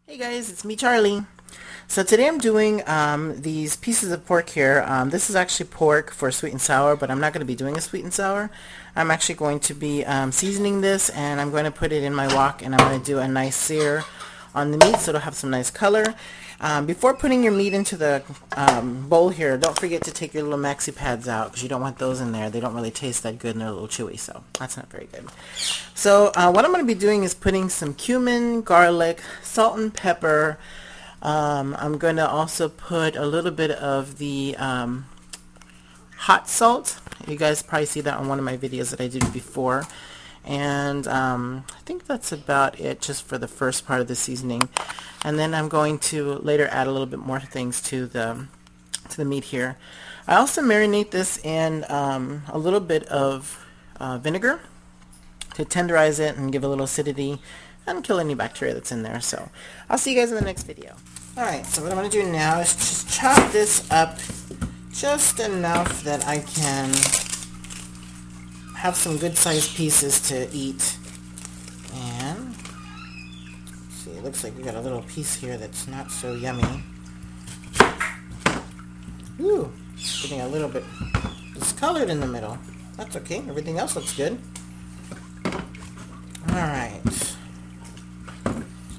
Hey guys, it's me, Charlie. So today I'm doing these pieces of pork here. This is actually pork for sweet and sour, but I'm not going to be doing a sweet and sour. I'm actually going to be seasoning this, and I'm going to put it in my wok, and I'm going to do a nice sear on the meat so it'll have some nice color. Before putting your meat into the bowl here, don't forget to take your little maxi pads out because you don't want those in there. They don't really taste that good and they're a little chewy, so that's not very good. So what I'm going to be doing is putting some cumin, garlic, salt and pepper. I'm going to also put a little bit of the hot salt. You guys probably see that on one of my videos that I did before. And I think that's about it just for the first part of the seasoning. And then I'm going to later add a little bit more things to the meat here. I also marinate this in a little bit of vinegar to tenderize it and give a little acidity and kill any bacteria that's in there. So I'll see you guys in the next video. Alright, so what I'm going to do now is just chop this up just enough that I can have some good sized pieces to eat. And see, it looks like we got a little piece here that's not so yummy. Ooh, getting a little bit discolored in the middle. That's okay, everything else looks good. Alright,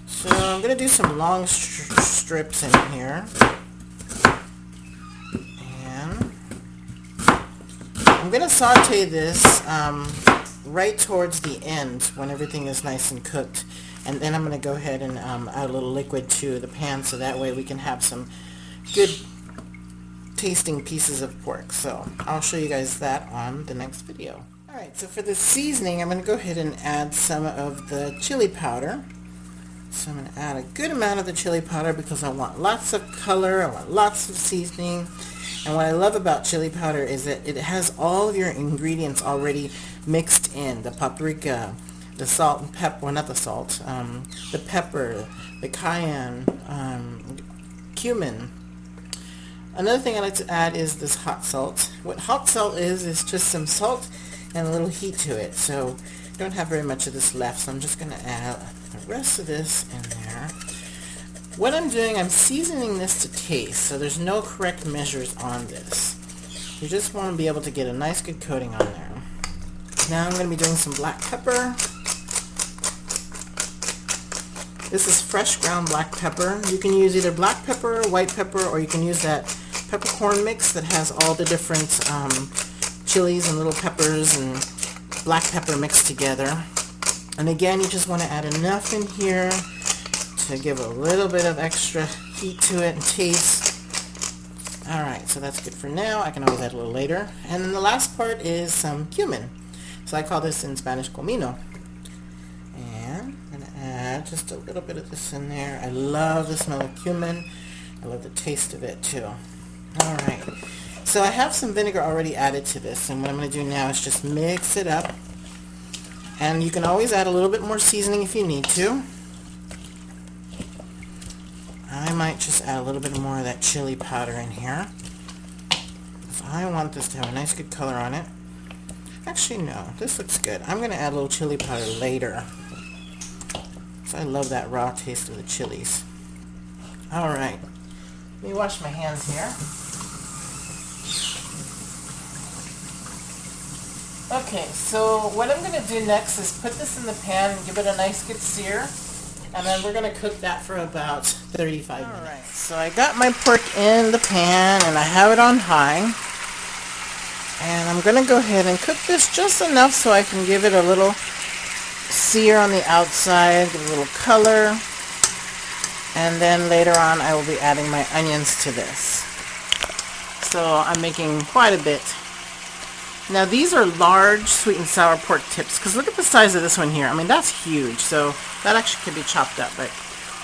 so I'm going to do some long strips in here. And I'm going to saute this right towards the end when everything is nice and cooked. And then I'm going to go ahead and add a little liquid to the pan so that way we can have some good tasting pieces of pork. So I'll show you guys that on the next video. Alright, so for the seasoning, I'm going to go ahead and add some of the chili powder. So I'm going to add a good amount of the chili powder because I want lots of color, I want lots of seasoning. And what I love about chili powder is that it has all of your ingredients already mixed in. The paprika, the salt and pepper, well not the salt, the pepper, the cayenne, cumin. Another thing I like to add is this hot salt. What hot salt is just some salt and a little heat to it. So I don't have very much of this left, so I'm just going to add the rest of this in there. What I'm doing, I'm seasoning this to taste, so there's no correct measures on this. You just want to be able to get a nice good coating on there. Now I'm going to be doing some black pepper. This is fresh ground black pepper. You can use either black pepper, white pepper, or you can use that peppercorn mix that has all the different chilies and little peppers and black pepper mixed together. And again, you just want to add enough in here to give a little bit of extra heat to it and taste. Alright, so that's good for now. I can always add a little later. And then the last part is some cumin. So I call this in Spanish comino. And I'm going to add just a little bit of this in there. I love the smell of cumin. I love the taste of it too. Alright, so I have some vinegar already added to this, and what I'm going to do now is just mix it up. And you can always add a little bit more seasoning if you need to. I might just add a little bit more of that chili powder in here. So I want this to have a nice good color on it. Actually, no, this looks good. I'm going to add a little chili powder later. So I love that raw taste of the chilies. Alright, let me wash my hands here. Okay, so what I'm going to do next is put this in the pan and give it a nice good sear. And then we're going to cook that for about 35 minutes. Alright, so I got my pork in the pan and I have it on high. And I'm going to go ahead and cook this just enough so I can give it a little sear on the outside, give it a little color. And then later on I will be adding my onions to this. So I'm making quite a bit. Now these are large sweet and sour pork tips, because look at the size of this one here. I mean, that's huge, so that actually could be chopped up, but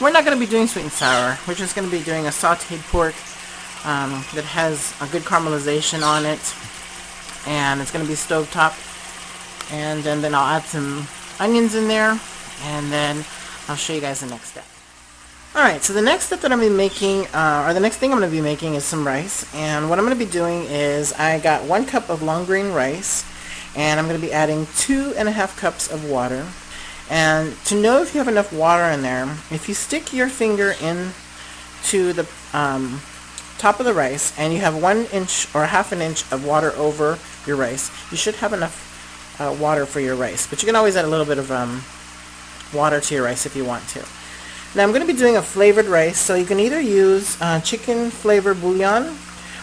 we're not going to be doing sweet and sour. We're just going to be doing a sauteed pork that has a good caramelization on it, and it's going to be stovetop. And then I'll add some onions in there, and then I'll show you guys the next step. Alright, so the next step that I'm going to be making, or the next thing I'm going to be making is some rice. And what I'm going to be doing is I got 1 cup of long grain rice, and I'm going to be adding 2.5 cups of water. And to know if you have enough water in there, if you stick your finger in to the top of the rice and you have 1 inch or half an inch of water over your rice, you should have enough water for your rice. But you can always add a little bit of water to your rice if you want to. Now I'm going to be doing a flavored rice, so you can either use chicken flavored bouillon,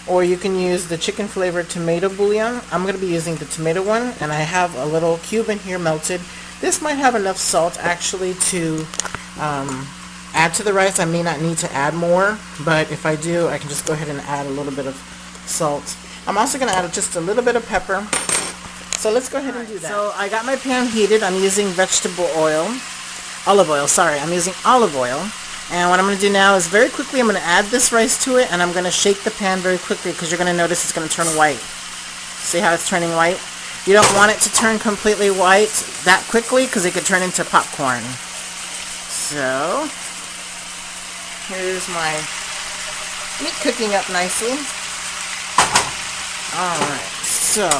or you can use the chicken flavored tomato bouillon. I'm going to be using the tomato one, and I have a little cube in here melted. This might have enough salt actually to add to the rice. I may not need to add more, but if I do, I can just go ahead and add a little bit of salt. I'm also going to add just a little bit of pepper. So let's go ahead and do that. So I got my pan heated. I'm using olive oil, sorry. I'm using olive oil. And what I'm going to do now is very quickly I'm going to add this rice to it, and I'm going to shake the pan very quickly because you're going to notice it's going to turn white. See how it's turning white? You don't want it to turn completely white that quickly because it could turn into popcorn. So here's my meat cooking up nicely. Alright, so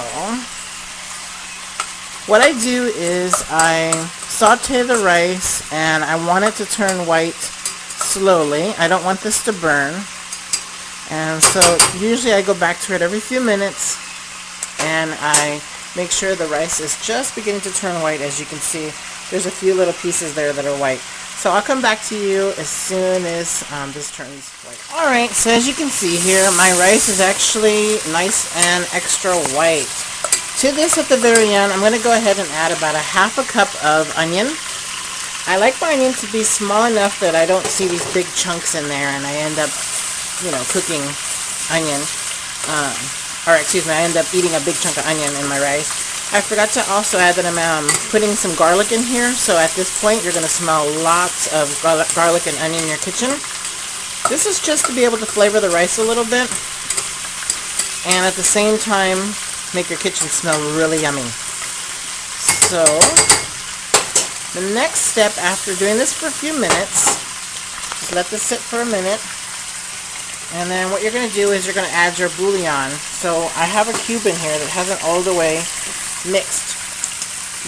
what I do is I saute the rice and I want it to turn white slowly. I don't want this to burn. And so usually I go back to it every few minutes and I make sure the rice is just beginning to turn white. As you can see, there's a few little pieces there that are white. So I'll come back to you as soon as this turns white. Alright, so as you can see here, my rice is actually nice and extra white. To this at the very end, I'm going to go ahead and add about a half a cup of onion. I like my onion to be small enough that I don't see these big chunks in there and I end up, cooking onion. I end up eating a big chunk of onion in my rice. I forgot to also add that I'm putting some garlic in here, so at this point you're going to smell lots of garlic and onion in your kitchen. This is just to be able to flavor the rice a little bit and at the same time make your kitchen smell really yummy. So the next step after doing this for a few minutes, just let this sit for a minute, and then what you're going to do is you're going to add your bouillon. So I have a cube in here that hasn't all the way mixed.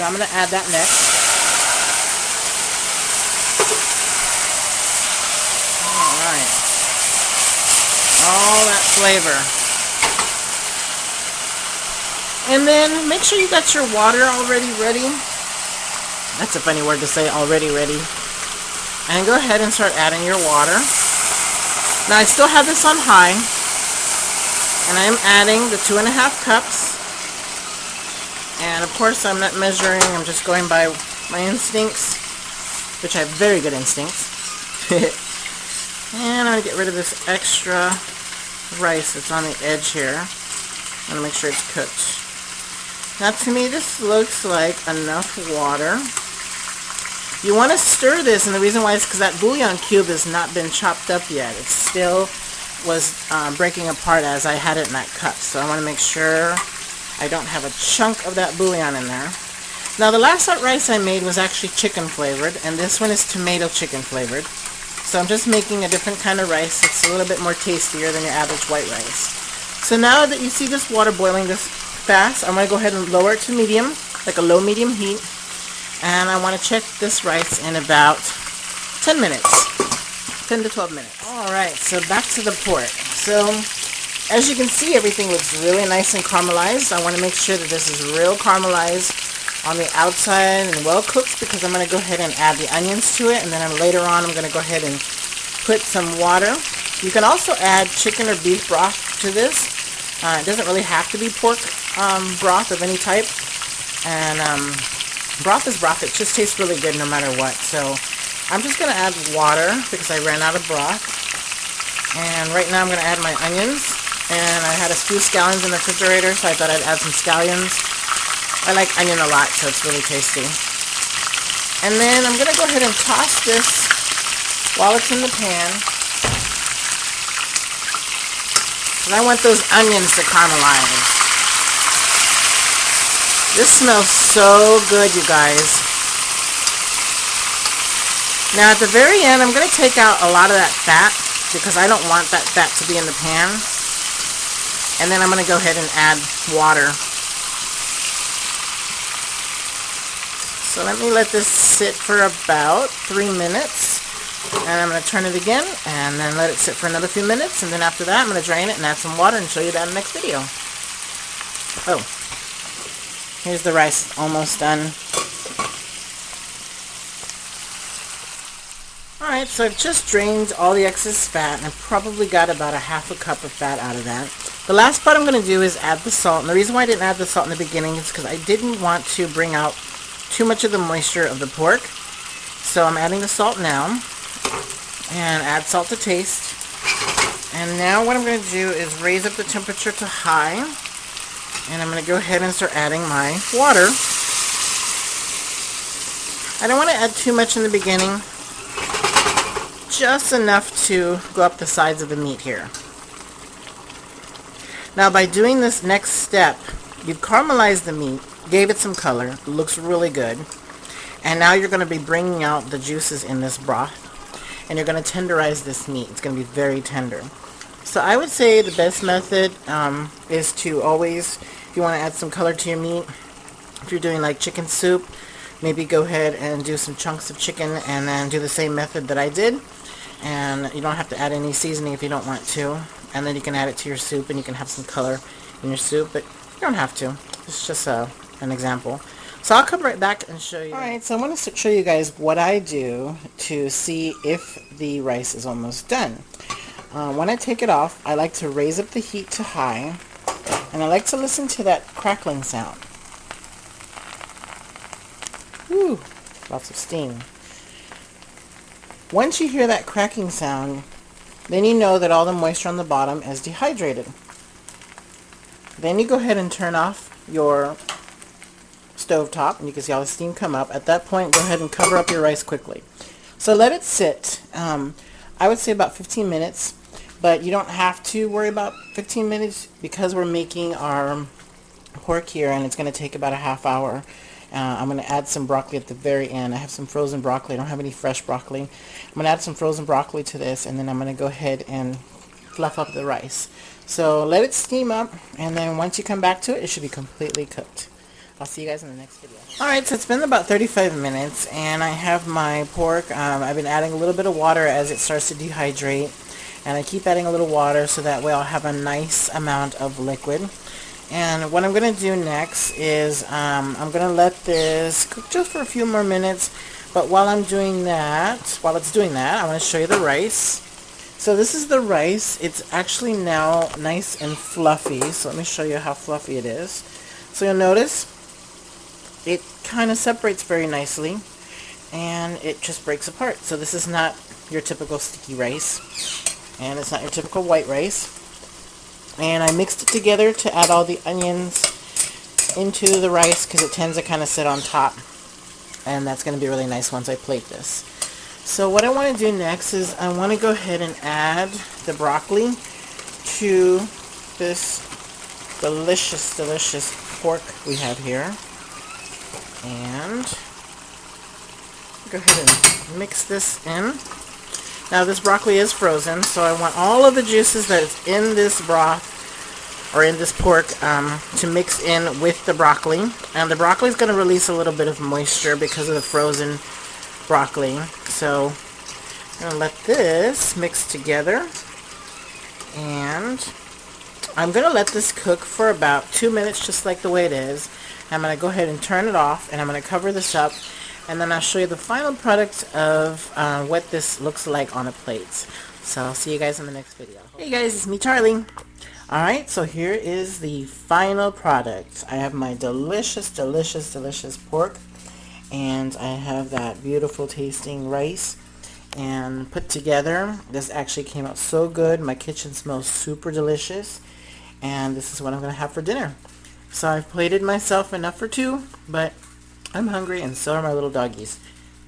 Now I'm going to add that next. Alright. All that flavor. And then make sure you got your water already ready. That's a funny word to say, already ready. And go ahead and start adding your water. Now I still have this on high. And I am adding the 2.5 cups. And of course I'm not measuring, I'm just going by my instincts, which I have very good instincts. And I'm going to get rid of this extra rice that's on the edge here. I'm going to make sure it's cooked. Now to me this looks like enough water. You want to stir this, and the reason why is because that bouillon cube has not been chopped up yet. It still was breaking apart as I had it in that cup. So I want to make sure I don't have a chunk of that bouillon in there. Now the last rice I made was actually chicken flavored, and this one is tomato chicken flavored. So I'm just making a different kind of rice. It's a little bit more tastier than your average white rice. So now that you see this water boiling this fast, I'm going to go ahead and lower it to medium, like a low-medium heat. And I want to check this rice in about 10 minutes, 10 to 12 minutes. Alright, so back to the pork. So as you can see, everything looks really nice and caramelized. I want to make sure that this is real caramelized on the outside and well cooked, because I'm going to go ahead and add the onions to it, and then later on I'm going to go ahead and put some water. You can also add chicken or beef broth to this. It doesn't really have to be pork broth of any type. And broth is broth. It just tastes really good no matter what. So I'm just going to add water because I ran out of broth. And right now I'm going to add my onions. And I had a few scallions in the refrigerator, so I thought I'd add some scallions. I like onion a lot, so it's really tasty. And then I'm going to go ahead and toss this while it's in the pan. And I want those onions to caramelize. This smells so good, you guys. Now at the very end, I'm going to take out a lot of that fat because I don't want that fat to be in the pan. And then I'm going to go ahead and add water. So let me let this sit for about 3 minutes. And I'm going to turn it again and then let it sit for another few minutes. And then after that, I'm going to drain it and add some water and show you that in the next video. Oh, here's the rice almost done. Alright, so I've just drained all the excess fat, and I've probably got about a half a cup of fat out of that. The last part I'm going to do is add the salt, and the reason why I didn't add the salt in the beginning is because I didn't want to bring out too much of the moisture of the pork. So I'm adding the salt now, and add salt to taste. And now what I'm going to do is raise up the temperature to high, and I'm going to go ahead and start adding my water. I don't want to add too much in the beginning. Just enough to go up the sides of the meat here. Now by doing this next step, you've caramelized the meat, gave it some color, it looks really good, and now you're going to be bringing out the juices in this broth, and you're going to tenderize this meat. It's going to be very tender. So I would say the best method is to always, if you want to add some color to your meat, if you're doing like chicken soup, maybe go ahead and do some chunks of chicken and then do the same method that I did. And you don't have to add any seasoning if you don't want to. And then you can add it to your soup and you can have some color in your soup, but you don't have to. It's just an example. So I'll come right back and show you. Alright, so I want to show you guys what I do to see if the rice is almost done. When I take it off, I like to raise up the heat to high, and I like to listen to that crackling sound. Whew, lots of steam. Once you hear that cracking sound, then you know that all the moisture on the bottom is dehydrated. Then you go ahead and turn off your stove top, and you can see all the steam come up. At that point, go ahead and cover up your rice quickly. So let it sit. I would say about 15 minutes, but you don't have to worry about 15 minutes because we're making our pork here, and it's going to take about a half hour. I'm going to add some broccoli at the very end. I have some frozen broccoli. I don't have any fresh broccoli. I'm going to add some frozen broccoli to this, and then I'm going to go ahead and fluff up the rice. So let it steam up, and then once you come back to it, it should be completely cooked. I'll see you guys in the next video. Alright, so it's been about 35 minutes, and I have my pork. I've been adding a little bit of water as it starts to dehydrate, and I keep adding a little water so that way I'll have a nice amount of liquid. And what I'm going to do next is I'm going to let this cook just for a few more minutes. But while it's doing that, I want to show you the rice. So this is the rice. It's actually now nice and fluffy. So let me show you how fluffy it is. So you'll notice it kind of separates very nicely, and it just breaks apart. So this is not your typical sticky rice, and it's not your typical white rice. And I mixed it together to add all the onions into the rice because it tends to kind of sit on top. And that's going to be really nice once I plate this. So what I want to do next is I want to go ahead and add the broccoli to this delicious, delicious pork we have here. And go ahead and mix this in. Now this broccoli is frozen, so I want all of the juices that is in this broth or in this pork to mix in with the broccoli. And the broccoli is going to release a little bit of moisture because of the frozen broccoli. So I'm going to let this mix together, and I'm going to let this cook for about 2 minutes just like the way it is. I'm going to go ahead and turn it off, and I'm going to cover this up. And then I'll show you the final product of what this looks like on a plate. So I'll see you guys in the next video. Hey guys, it's me, Charlie. Alright, so here is the final product. I have my delicious, delicious, delicious pork. And I have that beautiful tasting rice. And put together, this actually came out so good. My kitchen smells super delicious. And this is what I'm going to have for dinner. So I've plated myself enough for two, but I'm hungry, and so are my little doggies.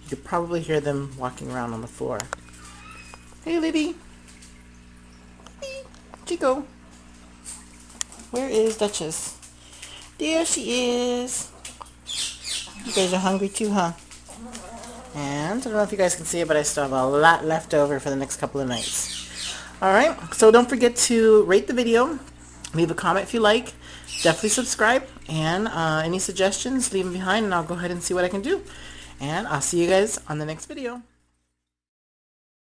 You could probably hear them walking around on the floor. Hey, Libby. Libby. Chico. Where is Duchess? There she is. You guys are hungry too, huh? And I don't know if you guys can see it, but I still have a lot left over for the next couple of nights. Alright, so don't forget to rate the video. Leave a comment if you like. definitely subscribe, and any suggestions, leave them behind, and I'll go ahead and see what I can do. And I'll see you guys on the next video.